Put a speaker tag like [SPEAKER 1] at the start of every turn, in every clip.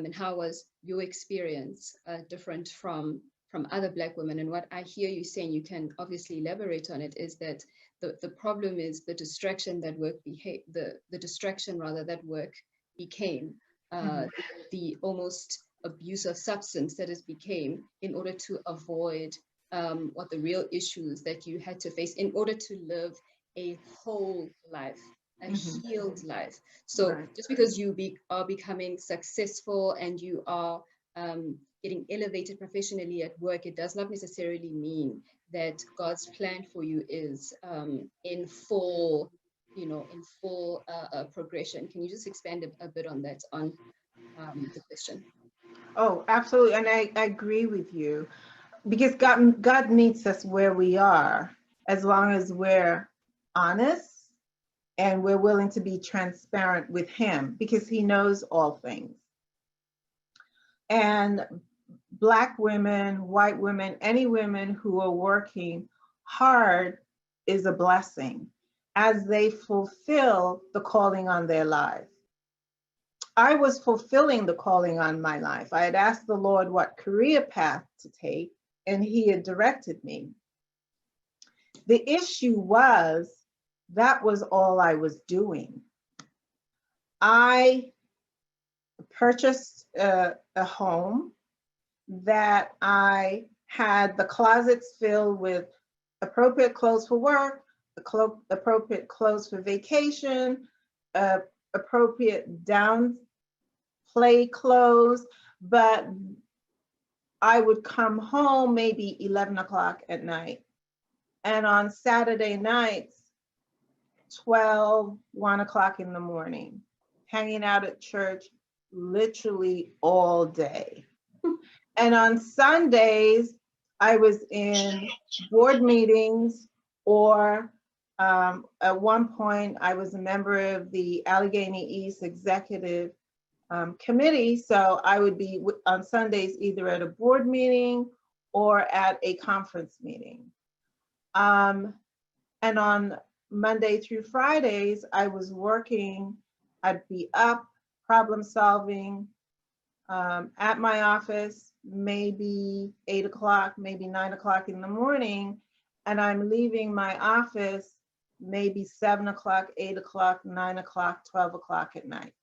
[SPEAKER 1] and how was your experience different from other Black women? And what I hear you saying, you can obviously elaborate on it, is that the problem is the distraction that the distraction rather that work became, the almost abuse of substance that it became, in order to avoid what the real issues that you had to face in order to live a whole life, a healed life. So just because you are becoming successful and you are getting elevated professionally at work, it does not necessarily mean that God's plan for you is in full, progression. Can you just expand a bit on that, on the question?
[SPEAKER 2] Oh, absolutely. And I agree with you, because God meets us where we are, as long as we're honest and we're willing to be transparent with him, because he knows all things. And Black women, white women, any women who are working hard is a blessing as they fulfill the calling on their life. I was fulfilling the calling on my life. I had asked the Lord what career path to take, and he had directed me. The issue was that was all I was doing. I purchased a home that I had the closets filled with appropriate clothes for work, appropriate clothes for vacation, appropriate down play clothes, but I would come home maybe 11 o'clock at night. And on Saturday nights, 12, 1 o'clock in the morning, hanging out at church literally all day. And on Sundays, I was in board meetings, or at one point, I was a member of the Allegheny East Executive Committee. So I would be on Sundays either at a board meeting or at a conference meeting. And on Monday through Fridays, I was working. I'd be up, problem solving, at my office, maybe 8 o'clock, maybe 9 o'clock in the morning, and I'm leaving my office maybe 7 o'clock, 8 o'clock, 9 o'clock, 12 o'clock at night.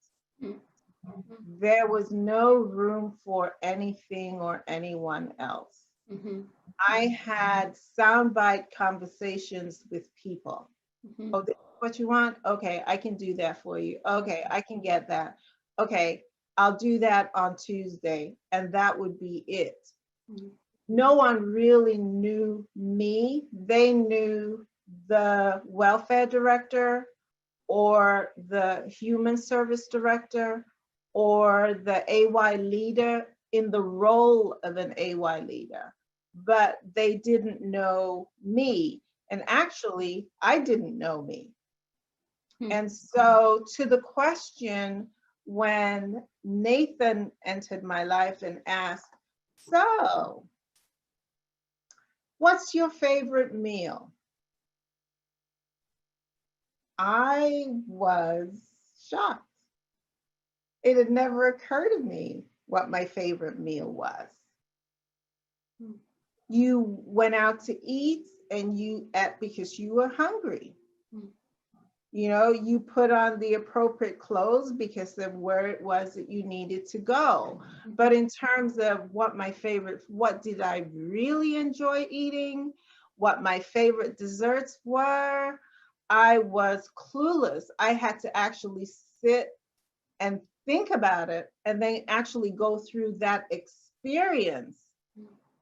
[SPEAKER 2] There was no room for anything or anyone else. I had soundbite conversations with people. Oh, this is what you want? Okay, I can do that for you. Okay, I can get that. Okay, I'll do that on Tuesday. And that would be it. No one really knew me. They knew the welfare director or the human service director or the AY leader in the role of an AY leader, but they didn't know me. And actually, I didn't know me. And so to the question, when Nathan entered my life and asked, so what's your favorite meal? I was shocked. It had never occurred to me what my favorite meal was. You went out to eat and you ate because you were hungry. You know, you put on the appropriate clothes because of where it was that you needed to go. But in terms of what did I really enjoy eating, what my favorite desserts were, I was clueless. I had to actually sit and think about it and then actually go through that experience.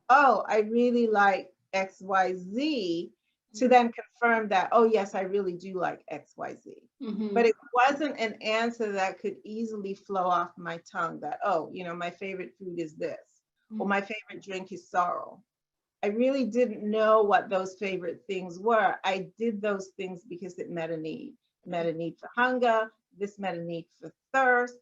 [SPEAKER 2] Oh, I really like XYZ, to then confirm that, oh yes, I really do like XYZ. But it wasn't an answer that could easily flow off my tongue that, oh, you know, my favorite food is this, or my favorite drink is sorrel. I really didn't know what those favorite things were. I did those things because it met a need. It met a need for hunger, this met a need for thirst,